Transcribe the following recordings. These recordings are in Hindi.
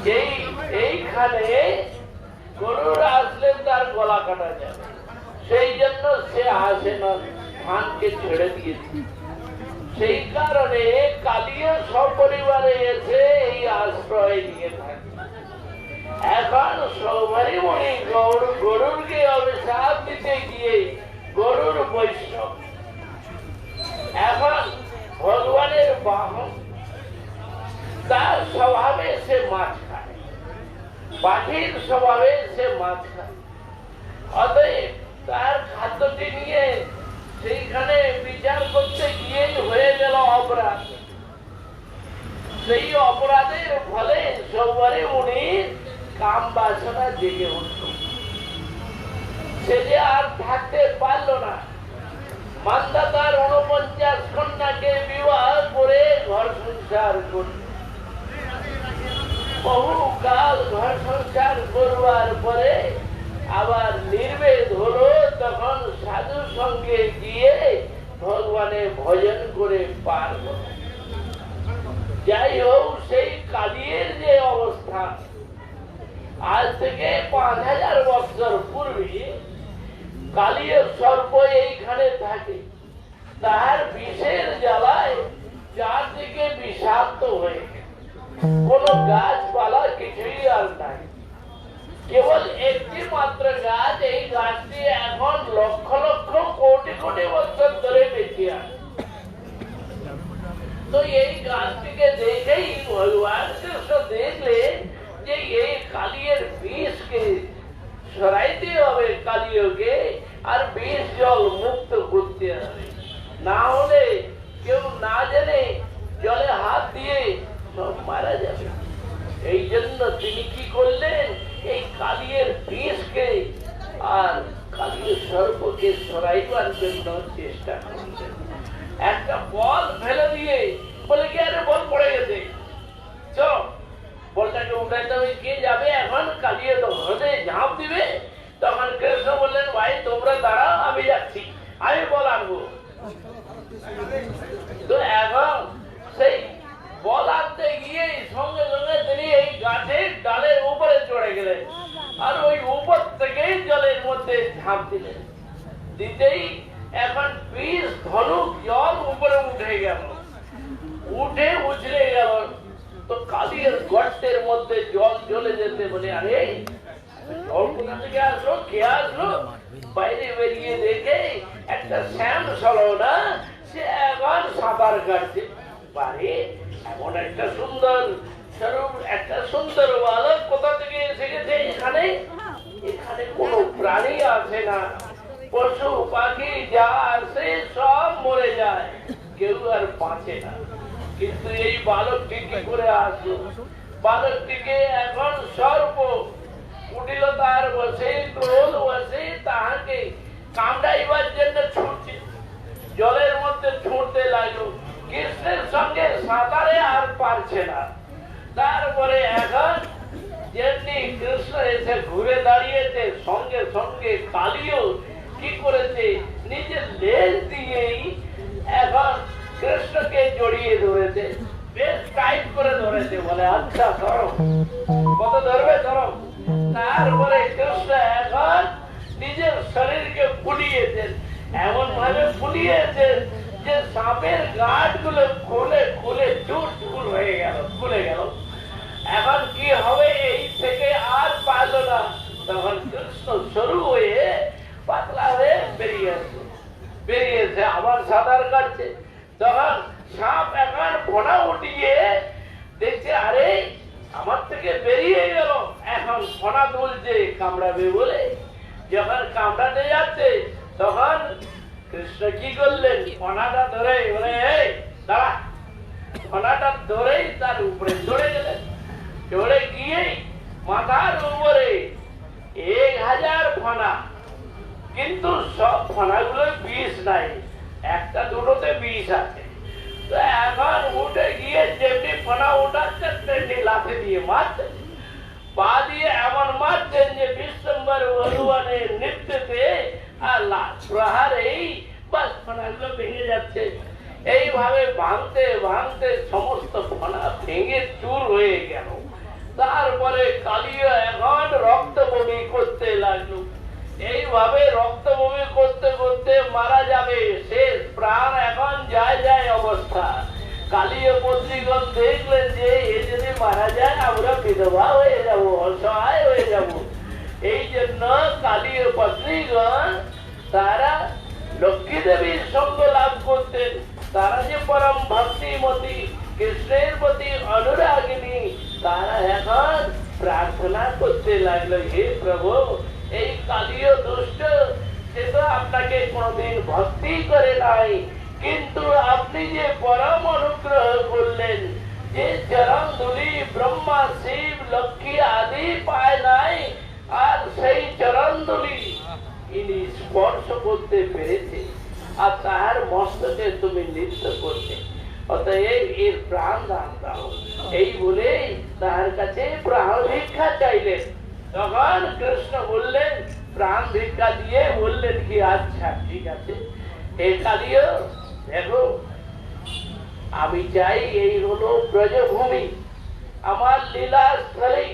এইখানে গরুর আসলে তার গলা কাটা যাবে, সেই জন্য সে আসে না, ধানকে ছেড়ে দিয়েছে। সেই কারণে কালিয়া সপরিবারে এসে এই আশ্রয় নিয়ে থাকে। এখন সৌভারী মণি গরুরকে অভিশাপ দিতে গিয়ে গরুর বৈষ্ণব, এখন ভগবানের বাহন, তার স্বভাবে সে মাছ খায়, পাখির স্বভাবে সে মাছ খায়। অতএব তার খাদ্যটি নিয়ে সেইখানে বিচার করতে গিয়ে হয়ে গেল অপরাধ। সেই অপরাধের ফলে সৌভারী মুনির কাম বাসনা জেগে উঠল। সে যে আর থাকতে পারল না, মান্ধাতার ৪৯ কন্যাকে বিবাহ করে ঘর সংসার করল। বহু কাল ঘর সংসার করবার পরে আবার নির্বেদ হলো, তখন সাধু সঙ্গে গিয়ে ভগবানের ভজন করে পার হল। যাই হোক, সেই কালিয়ের যে অবস্থা, আজ থেকে ৫০০০ বছর পূর্বে কালিয়ের সর্প এইখানে থাকে। তার বিষের জ্বালায় চারদিকে বিষাক্ত হয়ে গেছে, কোন গাছপালা কিছুই আর নাই, কেবল একটি মাত্র গাছ। এই গাছটি এখন লক্ষ লক্ষ কোটি কোটি বছর ধরে বেঁচে আছে। তো এই গাছটিকে দেখেই ভগবান কৃষ্ণ দেখলেন যে এই কালিয়ের বিষকে সরাইতে হবে, কালিয়কে আর বিষ জল মুক্ত করতে হবে, না হলে কেউ না জেনে জলে হাত দিয়ে সব মারা যাবে। এই জন্য তিনি কি করলেন, এই কালিয়ের বিষকে আর কালিয়ের সর্পকে সরাইবার জন্য চেষ্টা করলেন। একটা বল ফেলে দিয়ে বলে কি, আরে বল পড়ে গেছে, চল বলটাকে উঠাইতে হবে। কে যাবে এখন? কালিয়ে তো হ্রদে ঝাঁপ দিবে। তখন কৃষ্ণ বললেন, ভাই তোমরা দাঁড়াও, আমি যাচ্ছি, আমি বল আনবো। তো এখন সেই বল আনতে গিয়ে সঙ্গে সঙ্গে তিনি এই গাছের ডালের উপরে চড়ে গেলেন, আর ওই উপর থেকেই জলের মধ্যে ঝাঁপ দিলেন। দিতেই এখন বিষ ধনুক জল উপরে উঠে গেল, উঠে উছলে গেল। তো কালিয়ের গর্তের মধ্যে জল চলে যেতে বলে, আরে জল কোথা থেকে আসলো, কে আসলো? বাইরে বেরিয়ে দেখে একটা শ্যাম সলনা, সে এখন সাঁতার কাটছে। বাড়ি এমন একটা সুন্দর স্বরূপ, একটা সুন্দর বালক কোথা থেকে এসে গেছে এখানে? এখানে কোনো প্রাণী আসে না, পশু পাখি যা আসে সব মরে যায়, কেউ আর বাঁচে না। কিন্তু এই বালকটি কি করে আসলো? বালকটিকে এখন সর্প উঠিল, তার বসে ক্রোধ বসে তাহাকে কামড়াইবার জন্য ছুটছে, জলের মধ্যে ছুটতে লাগলো। কৃষ্ণের সঙ্গে সাঁতারে আর পারছে না। তারপরে এখন যেমনি কৃষ্ণ এসে ঘুরে দাঁড়িয়েছে, সঙ্গে সঙ্গে কালিও কি করেছে, নিজের লেজ দিয়েই এখন কৃষ্ণকে জড়িয়ে ধরেছে, বেশ টাইট করে ধরেছে। বলে, আচ্ছা ধরো, কত ধরবে ধরো। তারপরে কৃষ্ণ এখন নিজের শরীরকে ফুলিয়েছেন, এমন ভাবে ফুলিয়েছেন যে সাপের গাঁট গুলো খুলে খুলে চুর চুর হয়ে গেল, খুলে গেল। এখন কি হবে, এই থেকে আর পারল না। তখন কৃষ্ণ সরু হয়ে পাতলা হয়ে বেরিয়েছে, আবার সাঁতার কাটছে। তখন সাপ এখন ফোনা উঠিয়ে দেখছে, আরে আমার থেকে বেরিয়ে গেল, এখন ফোনা তুলছে কামড়াবে বলে। যখন কামড়াতে যাচ্ছে তখন কৃষ্ণ কি করলেন, ফোনাটা ধরে বলে, এই দাঁড়া। ফোনাটা ধরেই তার উপরে চড়ে গেলেন। চড়ে গিয়ে মাথার উপরে ১০০০ ফোনা, কিন্তু সব ফোনাগুলো বিষ নাই, একটা দুটোতে বিষ আছে। তো এখন উঠে গিয়ে যেমনি ফোনা উঠাচ্ছে তেমনি লাঠি দিয়ে মারছেন, পা দিয়ে এমন মারছেন যে বিশ্বম্বর ভগবানের নৃত্যতে আর প্রহারেই বাস ফোনাগুলো ভেঙে যাচ্ছে। এইভাবে ভাঙতে ভাঙতে সমস্ত ফোনা ভেঙে চুর হয়ে গেল। তারপরে কালিয়া এখন রক্ত বমি করতে লাগলো। এইভাবে রক্ত বমি করতে করতে মারা যাবে, শেষ প্রাণ এখন যায় যায় অবস্থা। কালীয় পত্রীগণ দেখলেন যে এ যদি মারা যায় আমরা বিধবা হয়ে যাব, অসহায় হয়ে যাব। এই জন্য কালীয় পত্রীগণ তারা লক্ষ্মী দেবীর সঙ্গ লাভ করতেন। তারা যে পরম ভক্তিমতী, কৃষ্ণের প্রতি অনুরাগিনী, তারা এখন প্রার্থনা করতে লাগলো, হে প্রভু, এই কালীয় দুষ্ট সে তো আপনাকে কোনদিন ভক্তি করে নাই, কিন্তু আপনি যে পরম অনুগ্রহ করলেন, যে চরণ ধুলি ব্রহ্মা শিব লক্ষ্মী আদি পায় নাই, আর সেই চরণ ধুলি ইনি স্পর্শ করতে পেরেছে, আর তাহার মস্তকে তুমি নৃত্য করতে, অতএব এর প্রাণ দান দাও। এই বলে তাহার কাছে প্রাণ ভিক্ষা চাইলেন। তখন কৃষ্ণ বললেন, প্রাণ ভিক্ষা দিয়ে বললেন কি, আচ্ছা ঠিক আছে, হে কালীয়, দেখো আমি চাই, এই হলো ব্রজভূমি, আমার লীলাস্থলী,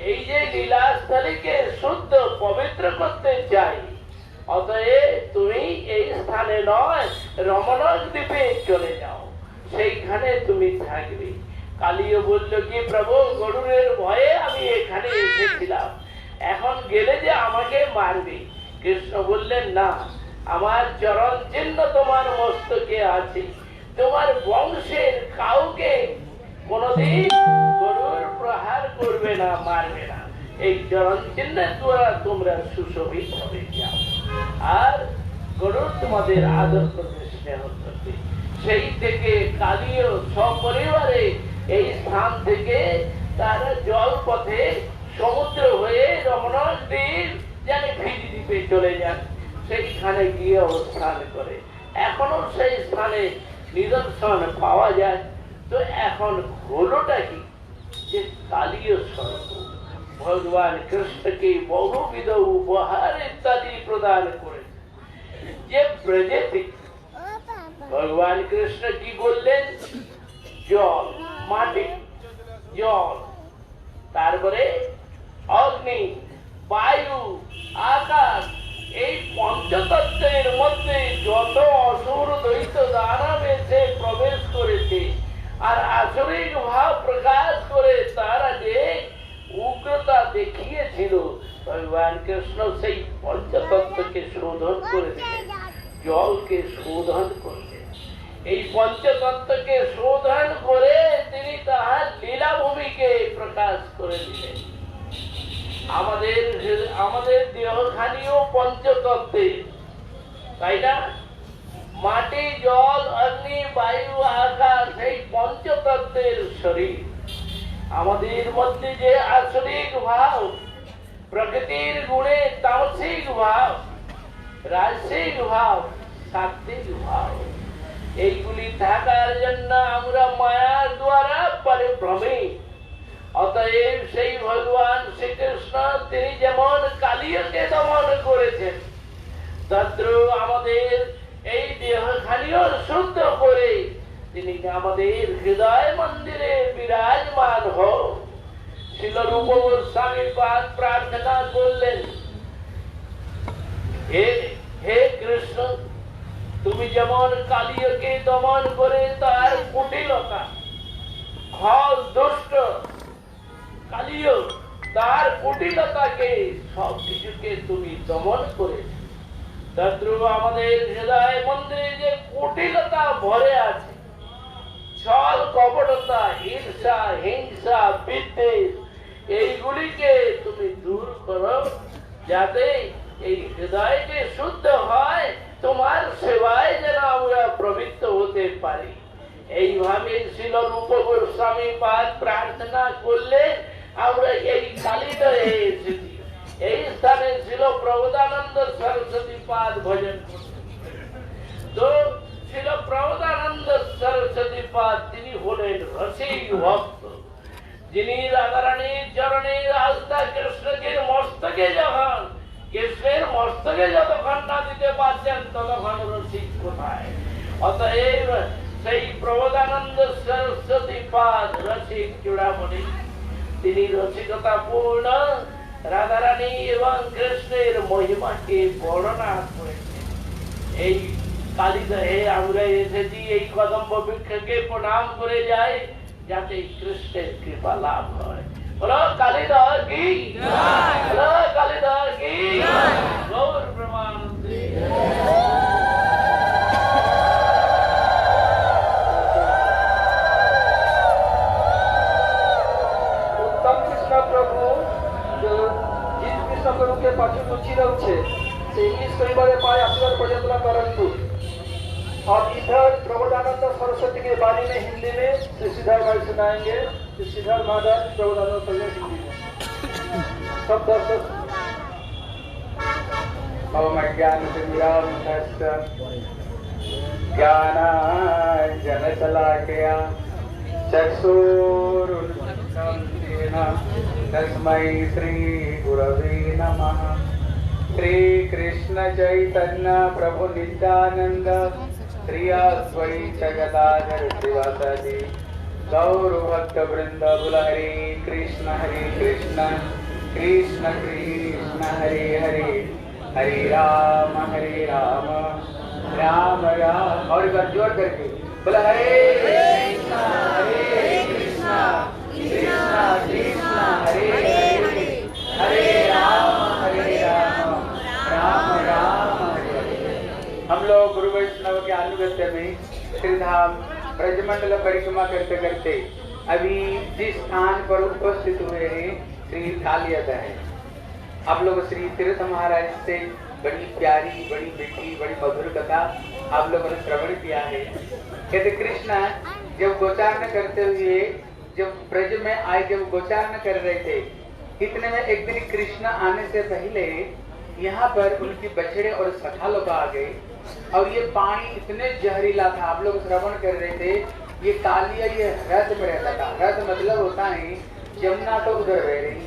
এই যে লীলাস্থলীকে শুদ্ধ পবিত্র করতে চাই, অতএব তুমি এই স্থানে নয় রমণক দ্বীপে চলে যাও, সেইখানে তুমি থাকবে। কালীয় বলল কি, প্রভু গরুরের ভয়ে আমি এখানে এসেছিলাম, এখন গেলে যে আমাকে মারবে। কৃষ্ণ বললেন, না, আমার চরণ চিহ্ন তোমার মস্তকে আছে, তোমার বংশের কাউকে কোনদিন গরুর প্রহার করবে না, মারবে না, এই চরণ চিহ্নের দ্বারা তোমরা সুশোভিত হবে যাও, আর গরুর তোমাদের আদর করবে, স্নেহ করবে। সেই থেকে কালীয় সপরিবারে এই স্থান থেকে তারা জল পথে সমুদ্র হয়ে রমণক দ্বীপ জানি ফিজি দ্বীপে চলে যান, সেইখানে গিয়ে অবস্থান করে। এখনো সেই স্থানে নিদর্শন পাওয়া যায়। তো এখন হলোটা কি, যে কালীয় স্বরূপ ভগবান কৃষ্ণকে বহুবিধ উপহার ইত্যাদি প্রদান করেছে। যে ব্রজেতে ভগবান কৃষ্ণ কি করলেন, জল, মাটি, জল, তারপরে অগ্নি, বায়ু, আকাশ, এই পঞ্চতত্ত্বের মধ্যে যত অসুর দৈত্য দানব এসে প্রবেশ করেছে, আর আসরিক ভাব প্রকাশ করে তারা যে উগ্রতা দেখিয়েছিল, ভগবান কৃষ্ণ সেই পঞ্চতত্ত্বকে শোধন করে দিলেন, জলকে শোধন করলেন। এই পঞ্চতত্ত্বকে শোধন করে তিনি তাহার লীলাভূমিকে প্রকাশ করে দিলেন। আমাদের দেহখানিও পঞ্চতত্ত্বে, তাই না? মাটি, জল, অগ্নি, বায়ু, আকাশ, এই পঞ্চতত্ত্বের শরীর। আমাদের মধ্যে যে আসরিক ভাব, প্রকৃতির গুণে তামসিক ভাব, রাজসিক ভাব, সাত্বিক ভাব, এইগুলি থাকার জন্য আমরা মায়ার দ্বারা পরিভ্রমী। অতএব সেই ভগবান শ্রীকৃষ্ণ তিনি যেমন কালীয়কে দমন করেছেন, তদ্রূপ আমাদের এই দেহখানিও শুদ্ধ করে তিনি আমাদের হৃদয় মন্দিরে বিরাজমান হোক। শিল রূপ গোস্বামী পাদ প্রার্থনা করলেন, হে কৃষ্ণ, তুমি যেমন কালীয়কে দমন করে তার কুটিলতা, খল দুষ্ট কালীয়, তার কুটিলতাকে সবকিছুকে তুমি দমন করেছ, তদ্রূপ আমাদের হৃদয় মন্দিরে যে কুটিলতা ভরে আছে, ছল কপটতা, ঈর্ষা, হিংসা, বিদ্বেষ, এইগুলিকে তুমি দূর করো, যাতে এই হৃদয়কে শুদ্ধ হয়, তোমার সেবায় যেন আমরা প্রবৃত্ত হতে পারি। এইভাবে শিল রূপ গোস্বামী পাদ প্রার্থনা করলে আমরা এই কালীদয়ে এসেছি। এই স্থানে শিল প্রবোধানন্দ সরস্বতী পাদ ভজন করতেন। তো শিল প্রবোধানন্দ সরস্বতী পাদ তিনি হলেন রসিক ভক্ত, যিনি রাধারানীর চরণে আস্থা কৃষ্ণকে মস্তকে যখন, কৃষ্ণের মস্তকে যতক্ষণ না দিতে পারছেন ততক্ষণ রসিক কোথায়। অতএব সেই প্রবোধানন্দ সরস্বতী পাদ রসিক চূড়ামণি, তিনি রসিকতাপূর্ণ রাধারানী এবং কৃষ্ণের মহিমাকে বর্ণনা করেছেন। এই কালিদাহে আমরা এসেছি এই কদম্ব বৃক্ষকে প্রণাম করে যাই যাতে কৃষ্ণের কৃপা লাভ হয়। বলো কালিদাস কি জয়, বলো কালিদাস কি জয়। গৌর প্রেমানন্দে। उत्तम कृष्ण प्रभु जो जिन कृष्ण प्रभु के पाछे रुचि रखे से इंग्लिश परिवार पाए आशीर्वाद प्रजतला करंतु। और इधर प्रबोधानंद सरस्वती के बारे में हिंदी में श्री सिद्धार्थ भाई सुनाएंगे। श्री सिद्धार्थ महाराज प्रबोधानंद सरस्वती हिंदी में सब दर्शक। ओम ज्ञानतिमिरान्धस्य ज्ञानाञ्जनशलाकया चक्षुरुन्मिलितं येन तस्मै श्रीगुरवे नमः। श्रीकृष्ण चैतन्य प्रभु नित्यानंद श्री अद्वैत गदाधर शिवासादि गौर भक्त वृंद बोल हरे कृष्ण कृष्ण कृष्ण हरे हरे हरे राम राम राम। और एक बार जोर करके बोला हरे कृष्ण कृष्ण कृष्ण हरे हरे हरे राम राम राम हरे हरे। हम लोग गुरु वैष्णव के अनुगत्य में श्रीधाम ब्रजमंडल परिक्रमा करते करते अभी जिस स्थान पर उपस्थित हुए हैं श्री कालियादह है। आप लोग श्री तीर्थ महाराज से बड़ी प्यारी बड़ी मीठी बड़ी मधुर कथा आप लोगों ने श्रवण किया है। कहते कृष्ण जब गोचारण करते हुए जब ब्रज में आए जब गोचारण कर रहे थे इतने में एक दिन कृष्ण आने से पहले यहाँ पर उनकी बछड़े और सखा लोग आ गए और ये पानी इतने जहरीला था। आप लोग श्रवण कर रहे थे ये कालिया ये रथ में रहता था। रथ मतलब होता है यमुना तो उधर बह रही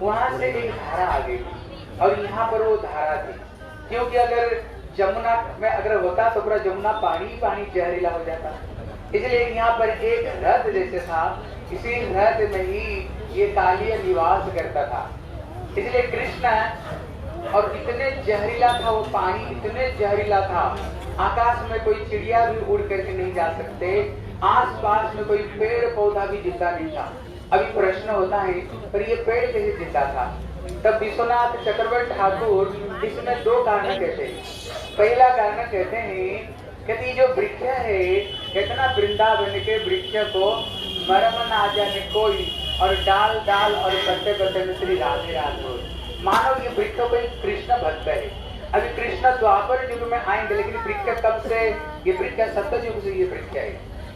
वहां से एक धारा आ गई और यहाँ पर वो धारा थी क्योंकि अगर यमुना में अगर होता तो पूरा यमुना पानी पानी जहरीला हो जाता। इसलिए यहाँ पर एक रथ जैसे था इसी रथ में ही ये कालिया निवास करता था। इसलिए कृष्ण और इतने जहरीला था वो पानी इतने जहरीला था आकाश में कोई चिड़िया भी उड़ करके नहीं जा सकते आसपास में कोई पेड़ पौधा भी जिंदा नहीं था। अभी प्रश्न होता है पर ये पेड़ कैसे जिंदा था। तब विश्वनाथ चक्रवर्ती ठाकुर इसमें दो कारण कहते हैं। पहला कारण कहते हैं कहते जो वृक्ष है कितना वृंदावन के वृक्ष को मरम ना जाने कोई और डाल डाल और पत्ते पत्ते में श्री राधे राधे मानो ये वृक्ष कोई कृष्ण भक्त है। अभी कृष्ण द्वापर युग में आएंगे लेकिन वृक्ष कब से ये वृक्ष सत्य युग से ये वृक्ष है।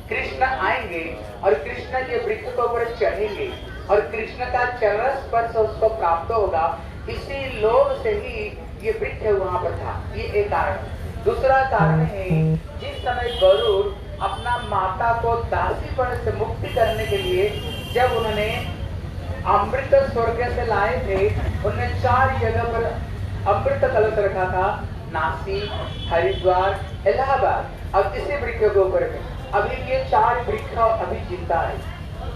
कृष्ण आएंगे और कृष्ण के वृक्ष के ऊपर चढ़ेंगे और कृष्ण का चरण स्पर्श उसको प्राप्त होगा। इसी लोभ से ही ये वृक्ष वहां पर था। ये एक कारण। दूसरा कारण है जिस समय गरुड़ अपना माता को दासीपन से मुक्ति करने के लिए जब उन्होंने अमृत स्वर्ग से लाए थे उन्होंने 4 जगह पर अमृत कलश रखा था नासिक हरिद्वार इलाहाबाद। अब इसी वृक्ष के ऊपर में अभी ये 4 वृक्ष अभी जिंदा है।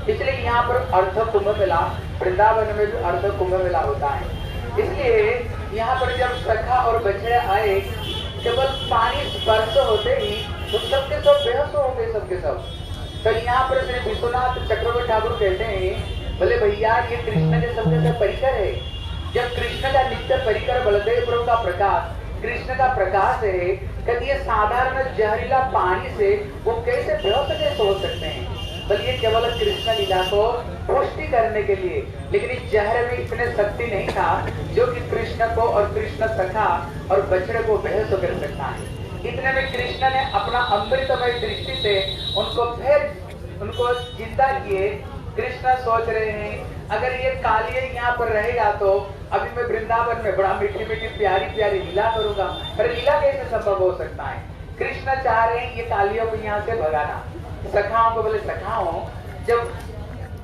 इसलिए यहाँ पर अर्ध कुंभ मेला वृंदावन में भी अर्ध कुंभ मेला होता है। इसलिए यहाँ पर जब सखा और बछड़े आए केवल पानी स्पर्श होते ही तो सबके सब बेहोश हो गए सबके सब। तो यहाँ पर श्री विश्वनाथ चक्रवर्ती ठाकुर कहते हैं बोले भैया ये कृष्ण के सबसे से परिकर है। जब कृष्ण का नित्य परिकर बलदेव प्रभु का प्रकाश कृष्ण का प्रकाश है कहते ये साधारण जहरीला पानी से वो कैसे बेहोश कैसे हो सकते हैं। बल्कि ये केवल कृष्ण लीला को पुष्टि करने के लिए लेकिन इस जहर में इतने शक्ति नहीं था जो कि कृष्ण को और कृष्ण सखा और बछड़े को बेहोश कर सकता है। इतने में कृष्ण ने अपना अमृतमय दृष्टि से उनको फिर उनको जिंदा किए। कृष्ण सोच रहे हैं अगर ये कालिया यहाँ पर रहेगा तो अभी मैं वृंदावन में बड़ा मीठी मीठी प्यारी प्यारी लीला करूंगा पर लीला कैसे संभव हो सकता है। कृष्ण चाह रहे हैं ये कालियों को यहाँ से भगाना। सखाओं को बोले सखाओं जब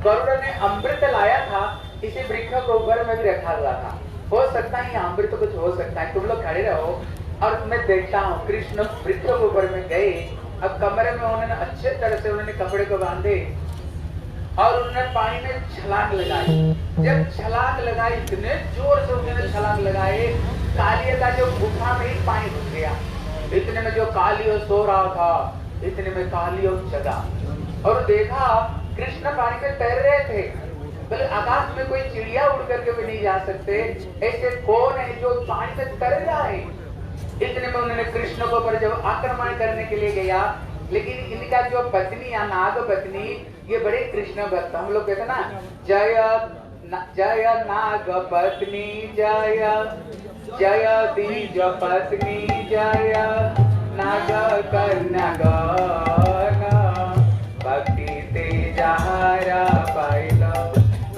गरुड़ ने अमृत लाया था इसी वृक्ष को ऊपर में भी रखा हुआ था हो सकता है यहाँ अमृत कुछ हो सकता है तुम लोग खड़े रहो और मैं देखता हूँ। कृष्ण वृक्ष के ऊपर में गए अब कमरे में उन्होंने अच्छे तरह से उन्होंने कपड़े को बांधे और उन्होंने पानी में छलांग लगाई। जब छलांग लगाई, इतने जोर से उन्होंने छलांग लगाए, कालिया का जो गुफा में ही पानी घुस गया। इतने में जो कालिया सो रहा था, इतने में कालिया जगा और देखा कृष्ण पानी में तैर रहे थे। बोले आकाश में कोई चिड़िया उड़ करके भी नहीं जा सकते, ऐसे कौन है जो पानी में तैर रहा है। इतने में उन्होंने कृष्ण को पर जब आक्रमण करने के लिए गया, लेकिन इनका जो पत्नी या नाग पत्नी, ये बड़े कृष्ण भक्त, हम लोग कहते ना जय नाग पत्नी जय, जय द्विज पत्नी जय, नाग कन्या भक्ति तेजहारा पाइला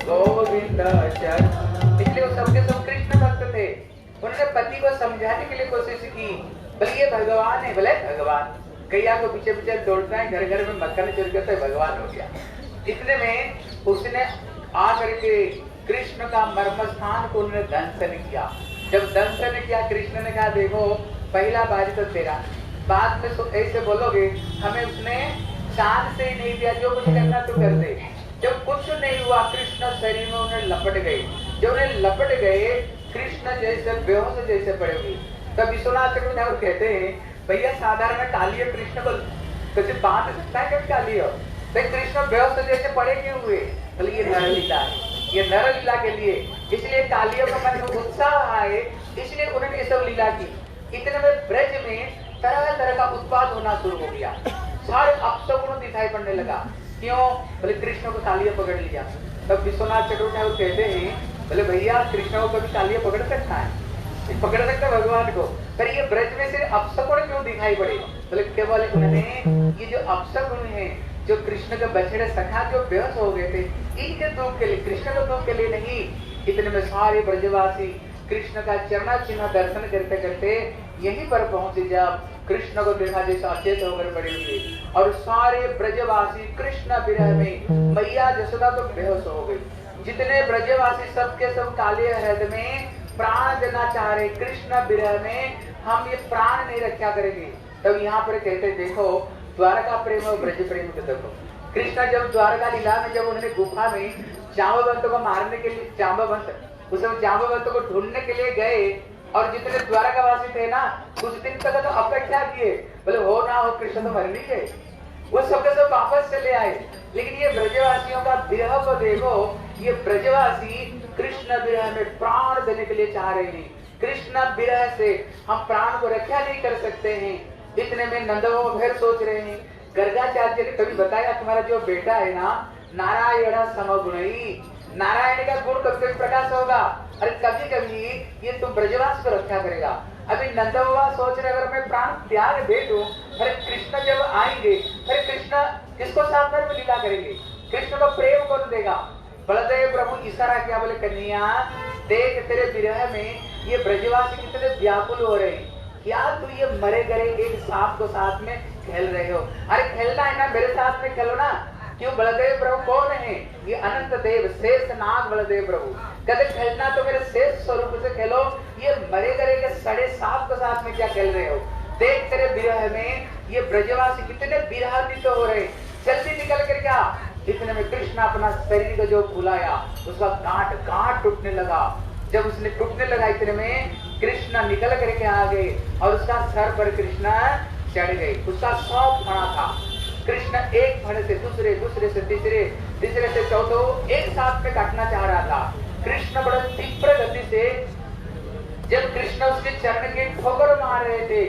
गोविंद चरण। इसलिए वो सबके सब कृष्ण भक्त थे। उन्होंने पति को समझाने के लिए कोशिश की, बोले ये भगवान है। बोले भगवान कैया को पीछे पीछे दौड़ता है, घर घर में मक्खन चोरी करता है, भगवान हो गया। इतने में उसने आकर के कृष्ण का मर्म स्थान को उन्होंने दंशन किया। जब दंशन किया, कृष्ण ने कहा देखो पहला बारी तो तेरा, बाद में तो ऐसे बोलोगे हमें उसने शान से ही नहीं दिया, जो कुछ करना तो कर दे। जब कुछ नहीं हुआ, कृष्ण शरीर में उन्हें लपट गए। जब उन्हें लपट गए, कृष्ण जैसे बेहोश जैसे पड़े हुए। तब विश्वनाथ चक्रवर्ती ठाकुर कहते हैं भैया साधारण कालिया कृष्ण को कैसे बांध सकता है, कभी कालिया तो कृष्ण बेहोश जैसे पड़े क्यों हुए। बोले ये नर लीला है, ये नर लीला के लिए, इसलिए कालिया को मन में उत्साह आए, इसलिए उन्होंने ये सब लीला की। इतने में ब्रज में तरह तरह का उत्पाद होना शुरू हो गया, सारे अपशकुन दिखाई पड़ने लगा। क्यों? बोले कृष्ण को कालिया पकड़ लिया। तब विश्वनाथ चक्रवर्ती ठाकुर कहते हैं बोले भैया कृष्ण को कभी कालिया पकड़ सकता है, पकड़ सकता है भगवान को, पर ये ब्रज में से अपशकुन क्यों दिखाई पड़े। बोले केवल उन्होंने ये जो अपशकुन है, जो कृष्ण के बछड़े सखा जो बेहोश हो गए थे, इनके दुख के लिए, कृष्ण के दुख के लिए नहीं। इतने में सारे ब्रजवासी कृष्ण का चरणा चिन्ह दर्शन करते करते यहीं पर पहुंचे। जब कृष्ण को देखा जैसे अचेत होकर पड़े हुए, और सारे ब्रजवासी कृष्ण विरह में, मैया जसोदा तो बेहोश हो गई। जितने ब्रजवासी सबके सब काले हृदय में प्राण देना चाह रहे, कृष्ण विरह में हम ये प्राण नहीं रक्षा करेंगे। तब यहाँ पर कहते देखो द्वारका प्रेम और ब्रज प्रेम को देखो। कृष्ण जब द्वारका लीला में जब उन्होंने गुफा में जांबवंत को मारने के लिए, जांबवंत को ढूंढने के लिए गए, और जितने द्वारकावासी थे ना कुछ दिन तक तो अपेक्षा किए, बोले हो ना हो कृष्ण तो मर नहीं गए, वो सबके सब वापस चले आए। लेकिन ये ब्रजवासियों का विरह को देखो, ये ब्रजवासी कृष्ण विरह में प्राण देने के लिए चाह रहे हैं। कृष्ण विरह से हम प्राण को रक्षा नहीं कर सकते हैं। इतने में नंदो फिर सोच रहे हैं, गर्गाचार्य ने कभी बताया तुम्हारा जो बेटा है ना नारायण समगुणी, नारायण का गुण कभी प्रकाश होगा, अरे कभी कभी ये तुम ब्रजवास को रक्षा करेगा। अभी नंद बाबा सोच रहे अगर मैं प्राण त्याग दे दूं, अरे कृष्ण जब आएंगे, अरे कृष्ण किसको साथ में लीला करेंगे, कृष्ण को प्रेम कौन देगा। बलदेव प्रभु इशारा किया, बोले कन्हैया देख तेरे विरह में ये ब्रजवासी कितने व्याकुल हो रहे हैं, क्या तू ये मरे गए एक सांप को साथ में खेल रहे हो। अरे खेलना है ना मेरे साथ में खेलो ना। क्यों? बलदेव प्रभु कौन है? ये अनंत देव शेष नाग बलदेव प्रभु। कहते खेलना तो मेरे शेष स्वरूप से खेलो, ये मरे गए के सड़े सांप के साथ में क्या खेल रहे हो। देख तेरे विरह में ये ब्रजवासी कितने विरहान्वित हो रहे, जल्दी निकल कर क्या। इतने में कृष्ण अपना शरीर को जो फुलाया, उसका गांठ गांठ टूटने लगा। जब उसने टूटने लगा, इतने में कृष्ण निकल करके आ गए और उसका सर पर कृष्ण चढ़ गए। उसका 100 फणा था। कृष्ण एक फणे से दूसरे, दूसरे से तीसरे, तीसरे से चौथे एक साथ में काटना चाह रहा था। कृष्ण बड़े तीव्र गति से, जब कृष्ण उसके चरण के ठोकर मार रहे थे,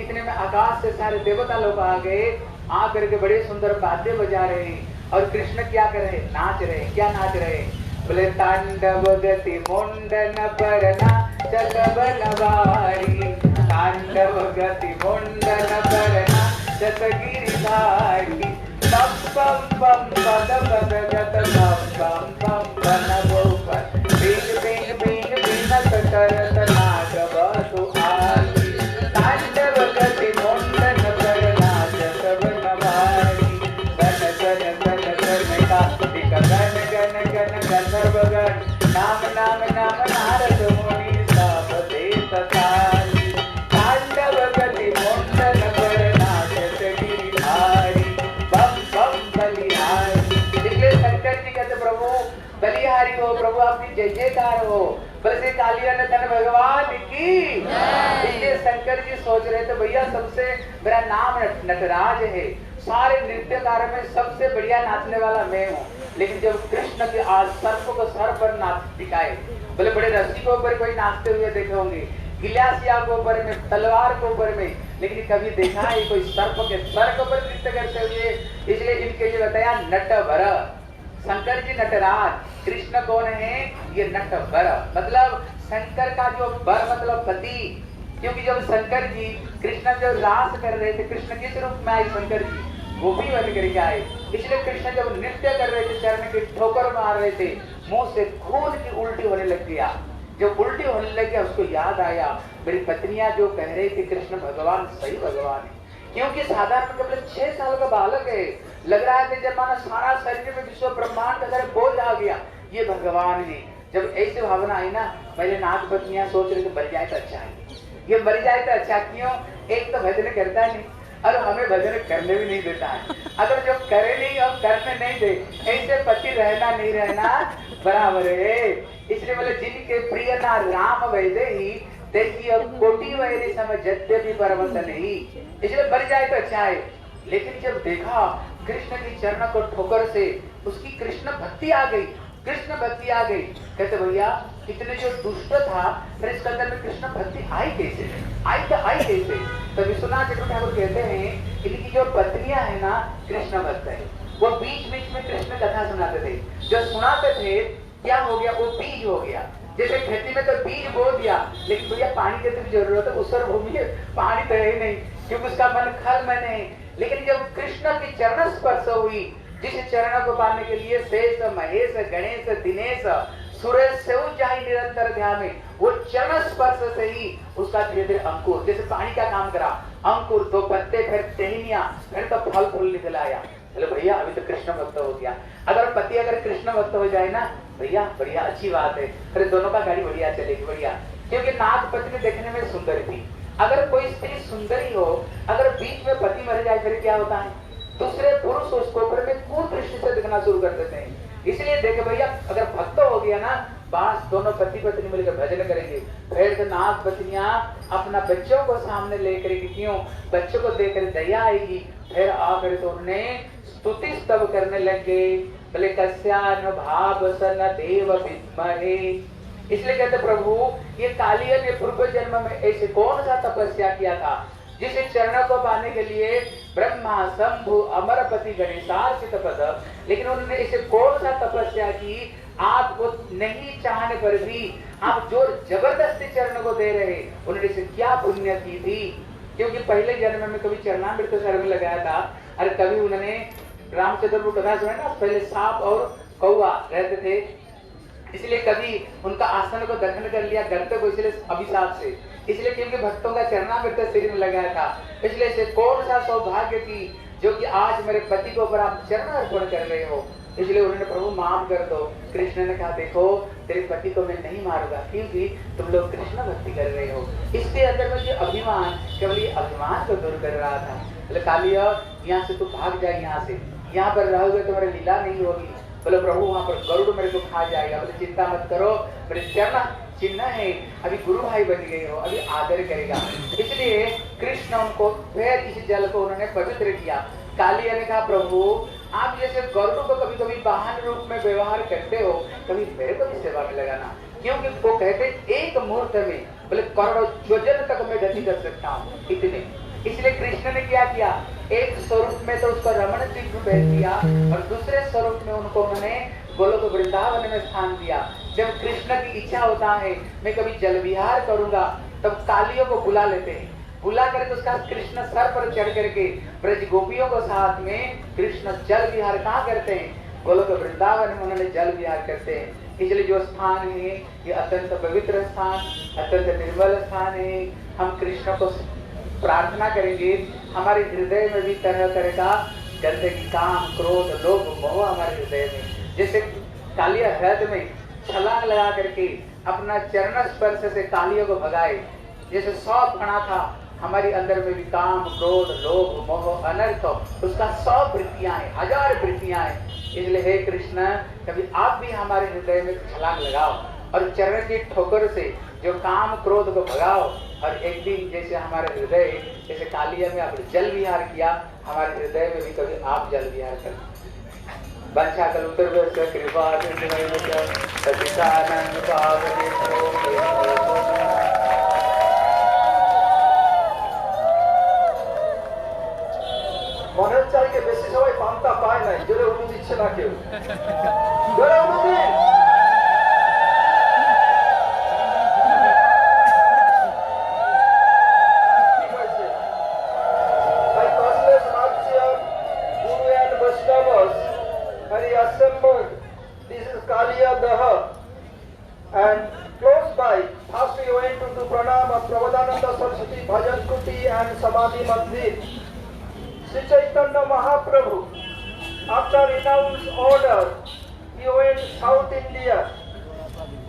इतने में आकाश से सारे देवता लोग आ गए, आकर के बड़े सुंदर वाद्य बजा रहे हैं। और कृष्ण क्या कर रहे? नाच रहे। क्या नाच रहे? बोले तांडव गति मुंडन परना चल बनवारी, तांडव गति मुंडन परना जत गिरिधारी, बम बम बम पद पद गत बम बम बम बन गोपन, बिन बिन बिन बिनत करत नागव तु आली, तांडव गति मुंडन परना जत Banwari, gun gun gun gun Kartik gun gun gun गंधर्व गण, नाम नाम नाम नारद मुनि सब देत ताली, तांडव गति मुंडन परना जत गिरिधारी, बम बम बलिहारी। इसलिए शंकर महिमान्वित हो, प्रभु आपकी जय जयकार हो। बोले श्री कालिया नंदन भगवान की। इसलिए शंकर जी सोच रहे थे भैया सबसे मेरा नाम नटराज है, सारे नृत्यकारों में सबसे बढ़िया नाचने वाला मैं हूँ। लेकिन जब कृष्ण के आज सर्प को सर पर नाच दिखाए, बोले बड़े रस्सी के ऊपर कोई नाचते हुए देखे होंगे, गिलासिया के ऊपर में, तलवार के ऊपर में, लेकिन कभी देखा है कोई सर्प के सर के ऊपर नृत्य करते हुए। इसलिए इनके लिए बताया नटवर। शंकर जी नटराज, कृष्ण कौन है? ये नटवर, मतलब शंकर का जो वर मतलब पति। क्योंकि जब शंकर जी कृष्ण जब रास कर रहे थे, कृष्ण किस रूप में आए? शंकर जी गोपी बन करके आए। इसलिए कृष्ण जब नृत्य कर रहे थे, चरण की ठोकर मार रहे थे, मुंह से खून की उल्टी होने लग गया। जब उल्टी होने लगी उसको याद आया मेरी पत्नियां जो कह रही थी कृष्ण भगवान सही भगवान है। क्योंकि साधारण केवल 6 साल का बालक है, लग रहा है जब माना सारा शरीर में विश्व ब्रह्मांड का बोझ आ गया, ये भगवान है। जब ऐसी भावना आई ना, पहले नाग पत्नियां सोच रही मर जाए तो अच्छा है, ये मर जाए तो अच्छा। क्यों? एक तो भजन करता है नहीं और हमें भजन करने भी नहीं देता है। अगर जो करे नहीं और करने नहीं दे, ऐसे पति रहना नहीं रहना बराबर है। इसलिए बोले जिनके प्रिय ना राम वैदे ही देखिए कोटि वैरी समझ भी परमत नहीं। इसलिए मर जाए तो अच्छा है। लेकिन जब देखा कृष्ण की चरण को ठोकर से उसकी कृष्ण भक्ति आ गई, कृष्ण भक्ति आ गई। कहते भैया इतने जो दुष्ट था फिर इसके अंदर में कृष्ण भक्ति आई कैसे? आई कैसे? तो विश्वनाथ चक्रवर्ती ठाकुर कहते हैं इनकी जो पत्नियां है ना कृष्ण भक्त है, वो बीच बीच में कृष्ण कथा सुनाते थे। जो सुनाते थे क्या हो गया? वो बीज हो गया। जैसे खेती में तो बीज बो दिया, लेकिन भैया पानी की तो जरूरत है, उसर भूमि में पानी तो है ही नहीं, क्योंकि उसका मन खल में नहीं। लेकिन जब कृष्ण की चरण स्पर्श हुई, जिस चरण को पाने के लिए शेष महेश गणेश दिनेश सुरेश से जाए निरंतर ध्यान में, वो चरण स्पर्श से ही उसका धीरे धीरे अंकुर, जैसे पानी का काम करा, अंकुर, 2 पत्ते, फिर टहनियां, फिर तो फल फूल निकल आया। चलो भैया अभी तो कृष्ण भक्त हो गया। अगर पति अगर कृष्ण भक्त हो जाए ना भैया बढ़िया अच्छी बात है, फिर दोनों का गाड़ी बढ़िया चलेगी बढ़िया। क्योंकि नाग पत्नी देखने में सुंदर थी। अगर कोई स्त्री सुंदरी हो, अगर बीच में पति मर जाए फिर क्या होता है? दूसरे पुरुष उसको फिर में क्रूर दृष्टि से देखना शुरू कर देते हैं। इसलिए देखे भैया अगर भक्त हो गया ना, बस दोनों पति पत्नी मिलकर भजन करेंगे। फिर तो नाग पत्नियां अपना बच्चों को सामने लेकर, क्यों बच्चों को देखकर दया आएगी। फिर आकर तो उन्होंने स्तुति स्तव करने लग गए, बोले कस्यानुभाव सन देव विद्महे। इसलिए कहते प्रभु ये कालिया ने पूर्व जन्म में ऐसे कौन सा तपस्या किया था जिसे चरणों को पाने के लिए ब्रह्मा शंभु अमरपति गणेशार्चित पद, लेकिन उन्होंने इसे कौन सा तपस्या की? आपको नहीं चाहने पर भी आप जो जबरदस्ती चरण को दे रहे, उन्होंने इसे क्या पुण्य की थी? क्योंकि पहले जन्म में कभी चरणामृत सर में लगाया था, और कभी उन्होंने रामचंद्र को कथा सुना ना, पहले सांप और कौवा रहते थे, इसलिए कभी उनका आसन को दखन कर लिया गर्त को, इसलिए अभिशाप से, इसलिए क्योंकि भक्तों का चरणामृत शरीर में लगाया था। इसलिए से कौन सा सौभाग्य की जो कि आज मेरे पति को ऊपर आप चरण अर्पण कर रहे हो। इसलिए उन्होंने प्रभु माफ कर दो। कृष्ण ने कहा देखो तेरे पति को मैं नहीं मारूंगा, क्योंकि तुम लोग कृष्ण भक्ति कर रहे हो। इसके अंदर में जो अभिमान, केवल ये अभिमान को दूर कर रहा था। बोले कालिया यहाँ से तू भाग जाए, यहाँ से, यहाँ पर रहोगे तो मेरी लीला नहीं होगी। बोले प्रभु वहां पर गरुड़ मेरे को खा जाएगा। बोले चिंता मत करो, मेरे चरण चिन्ह है, अभी गुरु भाई बन गए हो, अभी आदर करेगा। इसलिए कृष्ण उनको फिर इस जल को उन्होंने पवित्र किया। कालिया ने कहा प्रभु आप जैसे गरुड़ को कभी कभी वाहन रूप में व्यवहार करते हो, कभी मेरे को भी सेवा में लगाना, क्योंकि वो कहते एक मुहूर्त में बोले करोड़ों योजन तक मैं गति कर सकता हूँ इतने। इसलिए कृष्ण ने क्या किया, एक स्वरूप में तो उसको रमण जी को भेज दिया और दूसरे स्वरूप में उनको उन्होंने गोलोक वृंदावन में स्थान दिया। जब कृष्ण की इच्छा होता है मैं कभी जल विहार करूंगा, तब कालियों को बुला लेते हैं, बुला करके उसका कृष्ण सर पर चढ़ करके ब्रज गोपियों को साथ में कृष्ण जल विहार कहाँ करते हैं, गोलोक वृंदावन में उन्होंने जल विहार करते हैं। इसलिए जो स्थान है ये अत्यंत पवित्र स्थान, अत्यंत निर्मल स्थान है। हम कृष्ण को प्रार्थना करेंगे हमारे हृदय में भी तरह तरह का गंदगी, काम, क्रोध, लोभ, मोह हमारे हृदय में, जैसे कालिया हृदय में छलांग लगा करके अपना चरण स्पर्श से कालियों को भगाए। जैसे 100 फणा था हमारी अंदर में भी काम, क्रोध, लोभ, मोह, अनर्थ, उसका 100 वृत्तियां हैं, 1000 वृत्तियां हैं। इसलिए हे कृष्ण, कभी आप भी हमारे हृदय में छलांग लगाओ और चरण की ठोकर से जो काम क्रोध को भगाओ। और एक दिन जैसे हमारे हृदय, जैसे कालिया में आपने जल विहार किया, हमारे हृदय में भी कभी आप जल विहार कर। वंशा कल्पतरुभ्यश्च कृपा सिन्धुभ्यश्च पतितानां पावनेभ्यो वैष्णवेभ्यो नमः। মনে হচ্ছে আজকে বেশি সবাই পান্তা পায় নাই, জোরে উলু দিচ্ছে না কেউ, জোরে উলু দিন। ঠিক আছে, তাই costless martial Guru and Vaishnavas and he assembled. This is Kaliya Daha, and close by, first we went to do pranam of Prabodhananda Saraswati Bhajan Kuti and Samadhi Mandir. Sri Chaitanya Mahaprabhu, after renounced order, he went South India,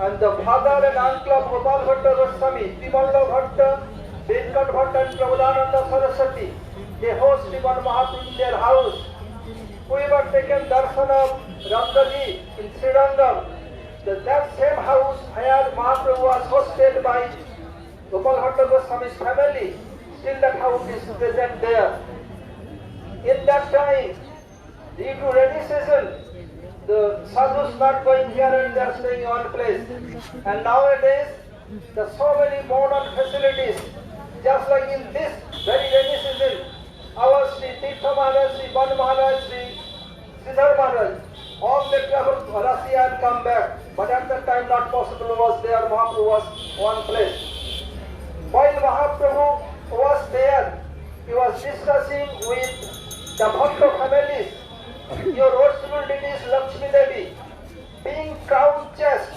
and the father and uncle of Gopal Bhatta Goswami, Vimalla Bhatta, Venkat Bhatta and Prabodhananda Saraswati, they host Sriman Mahaprabhu in their house. We were taken darshan of Rangaji in Srirangam, that same house where Mahaprabhu was hosted by Gopal Bhatta Goswami's family, still that house is present there. In that time, due to rainy season, the sadhus not going here and they are staying in one place. And nowadays, there are so many modern facilities. Just like in this very rainy season, our Sri Tirtha Maharaj, Sri Ban Maharaj, Sri Sridhar Maharaj, all they travel to Russia and come back. But at that time, not possible was there. Mahaprabhu was one place. While Mahaprabhu was there, he was discussing with the Bhakta families. Your worshipful deity is Lakshmi Devi, being crown-chest.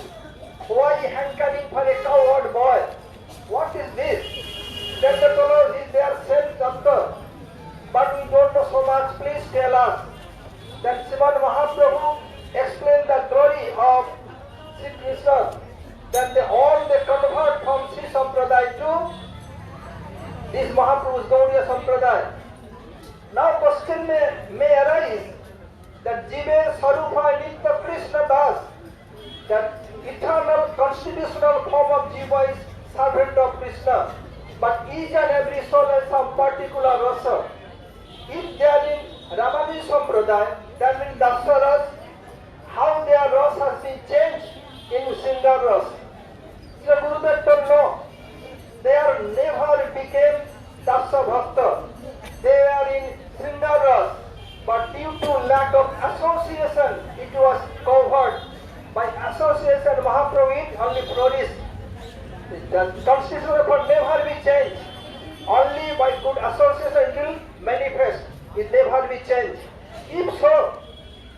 Why hankering for a cowherd boy? What is this? Then the fellow is their self-doctor. But we don't know so much. Please tell us. Then Srimad Mahaprabhu explained the glory of Sri Krishna. Then all they convert from Sri Sampradaya to this Mahaprabhu's Gaudiya Sampradaya. Now question may arise that Jive Sarupa Nitya Krishna Das, that eternal constitutional form of Jiva is servant of Krishna, but each and every soul has some particular rasa. If they are in Ramani Sampradaya, that means Dasaras, how their rasa has been changed in Sindar Ras. So Gurudev told no, they are never became Dasa Bhakta. They are in Sindar Ras, but due to lack of association, it was covered. By association, Mahaprabhu it only flourished. The constitution will never be changed. Only by good association it will manifest. It never be changed. If so,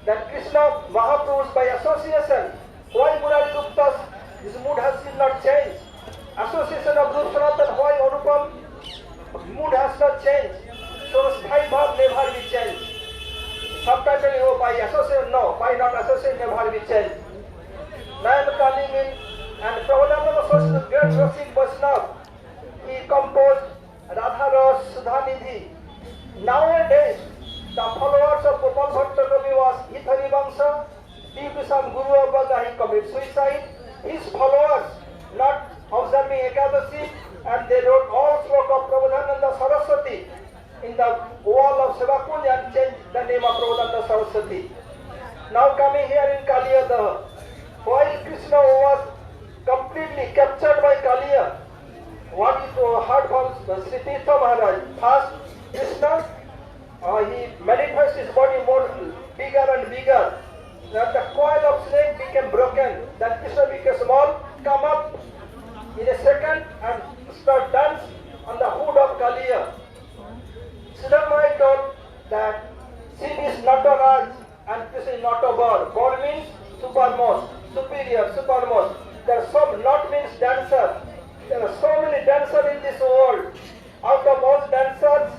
that Krishna Mahaprabhu by association, why Murari Gupta's his mood has still not changed? Association of Rup Sanatan, why Anupam mood has not changed? So Sthai Bhav never be changed. Sometimes you by association, no, by not association never be changed. Now I am coming in, and Prabhupada was the great Rasik Vaishnava. He composed Radha Ras Sudhanidhi. Nowadays, the followers of Gopal Bhatta Kavi was Ithari Vamsa. Due to some Guru Abada, he committed suicide. His followers not observing Ekadasi, and they wrote all sloka of Prabodhananda Saraswati in the wall of Sevakund and changed the name of Prabodhananda Saraswati. Now coming here in Kaliya Daha, while Krishna was completely captured by Kaliya, what is heard from Sri Tirtha Maharaj? First, Krishna, he manifests his body more bigger and bigger. Then the coil of snake became broken. Then Krishna became small, come up in a second and start dance on the hood of Kaliya. Sridhar Maharaj told that Shiv is not a Raj and Krishna is not a bird. Bird means supermost, superior, supermost. There are some, not means dancer. There are so many dancers in this world. Out of all dancers,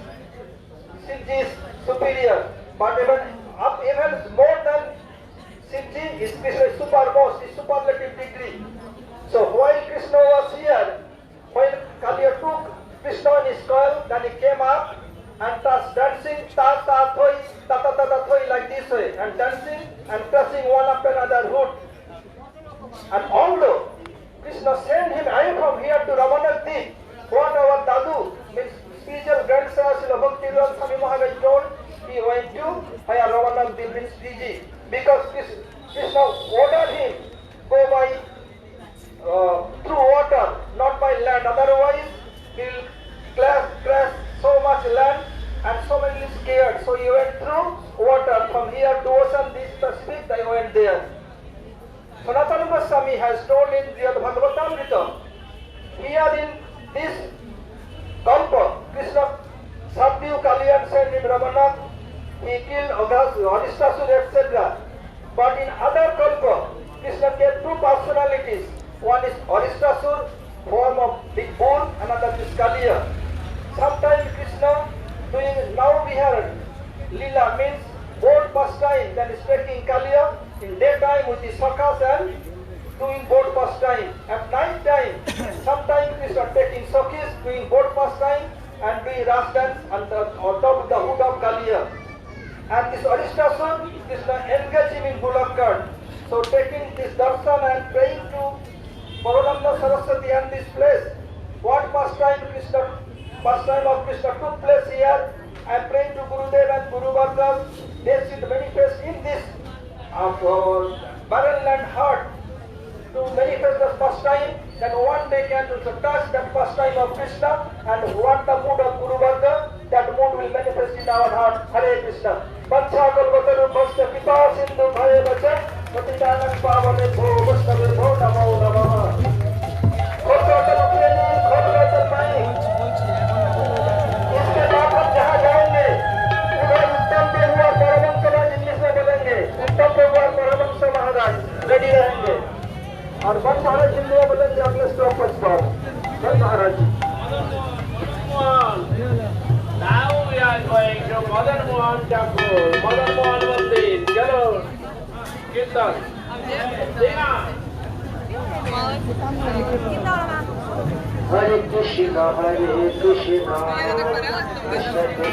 Shivji is superior. But even more than Shivji is Krishna is supermost, is superlative degree. So while Krishna was here, when Kaliya took Krishna in his coil And although Krishna sent him away from here to Ramanuja Deep, what our Dadu, means spiritual grandson Srila Bhaktivedanta Swami Maharaj told, he went to where Ramanuja Deep means Fiji, because Krishna ordered him go by through water, not by land. Otherwise, he'll crash so much land and so many scared. So he went through water from here to ocean. This Pacific, they went there. Sanatana Goswami has told in the Bhagavatamrita, here in this Kalpa, Krishna subdued Kali and sent him Ramanuja. He killed Aristasur, etc. But in other Kalpa, Krishna gave two personalities. One is Aristasur, form of big bull, another is Kaliya. Sometimes Krishna doing, now we have Lila means boat pastime, that is taking Kaliya in daytime with the sakas and doing boat pastime. At night time, sometimes Krishna taking sakis, doing boat pastime and doing ras dance on top of the hood of Kaliya. And this Aristasur, Krishna engaged him in bullock cart. So taking this darshan and praying to Parananda Saraswati and this place, what pastime of Krishna took place here. I am praying to Gurudev and Guru Bhargava. They should manifest in this barren land heart to manifest the pastime. Then one day can also touch that pastime of Krishna, and what the mood of Guru Bhargava, that mood will manifest in our heart. Hare Krishna. Pancha kalpataru bhasta pipa sindhu bhaya vacha patitanam pavane bho vastavi bho namo namaha. Khototal upeni, khototal mai. इसके बाद हम जहाँ जाएंगे उधर उत्तम पे हुआ परमहंस महाराज इंग्लिश में बोलेंगे, उत्तम पे हुआ परमहंस महाराज रेडी रहेंगे, और वन महाराज हिंदी में बोलेंगे अगले स्टॉपेज पर वन महाराज जी. Now we are going to Madan Mohan Thakur, Madan Mohan Mandir. Chalo, Kirtan. Sing on. Hare Krishna, Krishna Krishna.